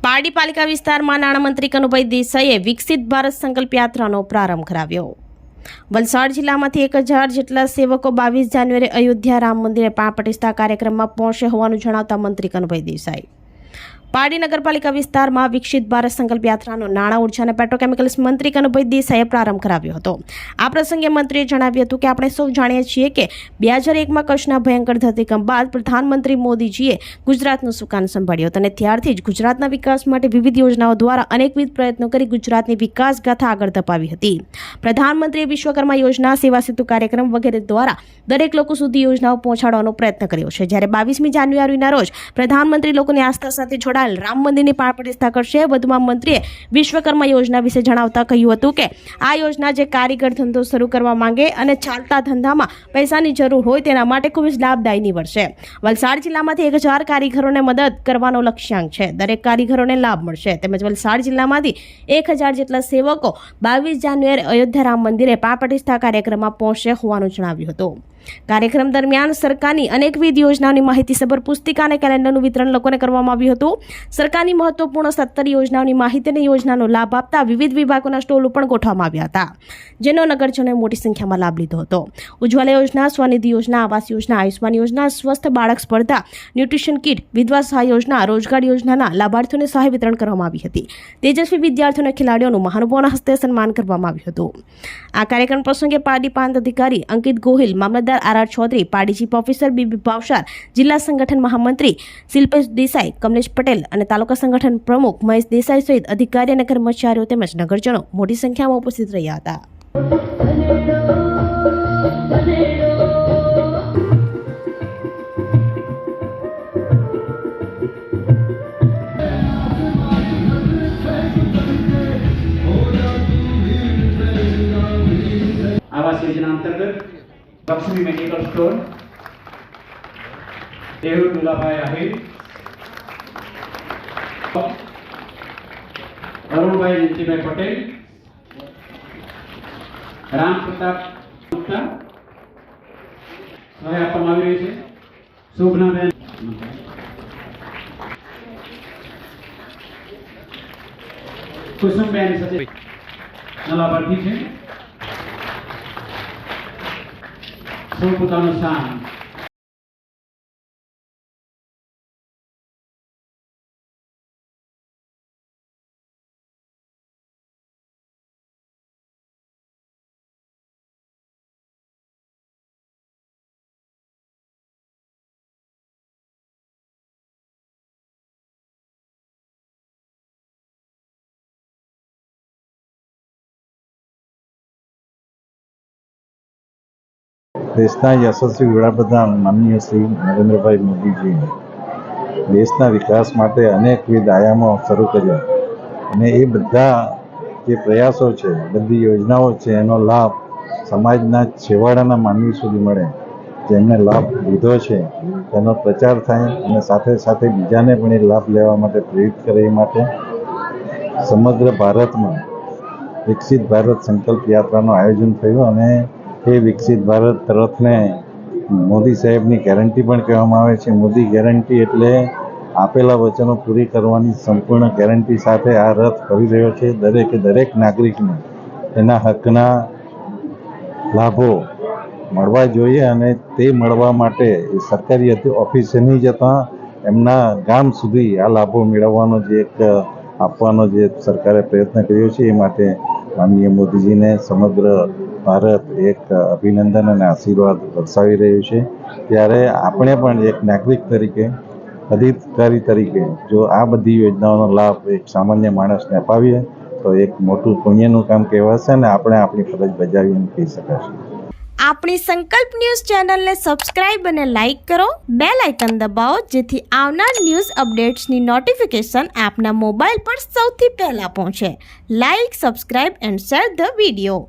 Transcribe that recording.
પારડી પાલિકા વિસ્તારમાં નાણામંત્રી કનુભાઈ દેસાઈએ વિકસિત ભારત સંકલ્પ યાત્રાનો પ્રારંભ કરાવ્યો। વલસાડ જિલ્લામાંથી 1000 જેટલા સેવકો 22 જાન્યુઆરી અયોધ્યા રામ મંદિરે પ્રાણ પ્રતિષ્ઠા કાર્યક્રમમાં પહોંચે હોવાનું જણાવતા મંત્રી કનુભાઈ દેસાઈ પારડી નગરપાલિકા વિસ્તારમાં વિકસિત ભારત સંકલ્પ યાત્રાનો નાણાં ઉર્જા અને પેટ્રોકેમિકલ્સ મંત્રી કનુભાઈ દેસાઈએ પ્રારંભ કરાવ્યો હતો। આ પ્રસંગે મંત્રીએ જણાવ્યું હતું કે આપણે સૌ જાણીએ છીએ કે 2001માં કચ્છના ભયંકર ધરતીકંપ બાદ પ્રધાનમંત્રી મોદીજીએ ગુજરાતનું સુકાન સંભાળ્યું હતું અને ત્યારથી જ ગુજરાતના વિકાસ માટે વિવિધ યોજનાઓ દ્વારા અનેકવિધ પ્રયત્નો કરી ગુજરાતની વિકાસ ગાથા આગળ ધપાવી હતી। પ્રધાનમંત્રીએ વિશ્વકર્મા યોજના, સેવા સેતુ કાર્યક્રમ વગેરે દ્વારા દરેક લોકો સુધી યોજનાઓ પહોંચાડવાનો પ્રયત્ન કર્યો છે। જ્યારે 22મી જાન્યુઆરીના રોજ પ્રધાનમંત્રી લોકોની આસ્થા સાથે રામ મંદિરની પ્રાણ પ્રતિષ્ઠા કરશે। વધુમાં મંત્રીએ વિશ્વકર્મા યોજના વિશે જણાવતા કહ્યું હતું કે આ યોજના જે કારીગર ધંધો શરૂ કરવા માંગે અને ચાલતા ધંધામાં પૈસાની જરૂર હોય તેના માટે ખૂબ જ લાભદાયી નીવડશે। વલસાડ જિલ્લામાંથી 1000 કારીગરોને મદદ કરવાનો લક્ષ્યાંક છે। દરેક કારીગરોને લાભ મળશે। તેમજ વલસાડ જિલ્લામાંથી 1000 જેટલા સેવકો 22 જાન્યુઆરી અયોધ્યા રામ મંદિરે પ્રાણ પ્રતિષ્ઠા કાર્યક્રમમાં પહોંચશે હોવાનું જણાવ્યું હતું। કાર્યક્રમ દરમિયાન સરકારની અનેકવિધ યોજનાઓની માહિતીસભર પુસ્તિકા અને કેલેન્ડરનું વિતરણ લોકોને કરવામાં આવ્યું હતું। સરકારની મહત્વપૂર્ણ 17 યોજનાઓની માહિતી અને યોજનાનો લાભ આપતા વિવિધ વિભાગોના સ્ટોલ પણ ગોઠવવામાં આવ્યા હતા, જેનો નગરજનોએ મોટી સંખ્યામાં લાભ લીધો હતો। ઉજ્જવલા યોજના, સ્વનિધિ યોજના, આવાસ યોજના, આયુષ્માન યોજના, સ્વસ્થ બાળક સ્પર્ધા, ન્યુટ્રિશન કિટ, વિધવા સહાય યોજના, રોજગાર યોજનાના લાભાર્થીઓને સહાય વિતરણ કરવામાં આવી હતી। તેજસ્વી વિદ્યાર્થીઓ અને ખેલાડીઓનું મહાનુભાવોના હસ્તે સન્માન કરવામાં આવ્યું હતું। આ કાર્યક્રમ પ્રસંગે પારડી પ્રાંત અધિકારી અંકિત ગોહિલ, મામલતદાર R Chaudhary, Pardi chief officer BB Bhavsar, જિલ્લા સંગઠન મહામંત્રી શિલ્પેશ દેસાઈ, કમલેશ પટેલ અને તાલુકા સંગઠન પ્રમુખ મહેશ દેસાઈ સહિત અધિકારી અને કર્મચારીઓ તેમજ નગરજનો મોટી સંખ્યામાં ઉપસ્થિત રહ્યા હતા। आवास योजना अंतर्गत लक्ष्मी मेडिकल स्टोर, देहू दुलाभाई आहिर, अरुणभाई जयंतीभाई पटेल, राम प्रताप गुप्ता सहाय આપવામાં આવી રહી છે। શોભનાબેન કુસુમબેન સાથે લાભાર્થી છે। સૌ પોતાનું સ્થાન દેશના યશસ્વી વડાપ્રધાન માનનીય શ્રી નરેન્દ્રભાઈ મોદીજીએ દેશના વિકાસ માટે અનેકવિધ આયામો શરૂ કર્યા અને એ બધા જે પ્રયાસો છે, બધી યોજનાઓ છે, એનો લાભ સમાજના છેવાડાના માનવી સુધી મળે, જેમને લાભ લીધો છે તેનો પ્રચાર થાય અને સાથે સાથે બીજાને પણ એ લાભ લેવા માટે પ્રેરિત કરે એ માટે સમગ્ર ભારતમાં વિકસિત ભારત સંકલ્પ યાત્રાનું આયોજન થયું અને એ વિકસિત ભારત તરફને મોદી સાહેબની ગેરંટી પણ કહેવામાં આવે છે। મોદી ગેરંટી એટલે આપેલા વચનો પૂરી કરવાની સંપૂર્ણ ગેરંટી સાથે આ રથ કરી રહ્યો છે। દરેક નાગરિકને એના હકના લાભો મળવા જોઈએ અને તે મળવા માટે સરકારી ઓફિસે નહીં જતા એમના ગામ સુધી આ લાભો મેળવવાનો જે એક આપવાનો જે સરકારે પ્રયત્ન કર્યો છે, એ માટે માનનીય મોદીજીને સમગ્ર ભારત એક અભિનંદન અને આશીર્વાદ દર્શાવી રહ્યું છે। ત્યારે આપણે પણ એક નાગરિક તરીકે, અધિકારી તરીકે જો આ બધી યોજનાઓનો લાભ એક સામાન્ય માણસને અપાવીએ તો એક મોટું પુણ્યનું કામ કહેવાશે અને આપણે આપણી ફરજ બજાવી એમ કહી શકાશે। આપણી સંકલ્પ ન્યૂઝ ચેનલને સબસ્ક્રાઇબ અને લાઇક કરો, બેલ આઇકન દબાવો જેથી આવનાર ન્યૂઝ અપડેટ્સની નોટિફિકેશન આપના મોબાઈલ પર સૌથી પહેલા પહોંચે। Like, subscribe and share the video.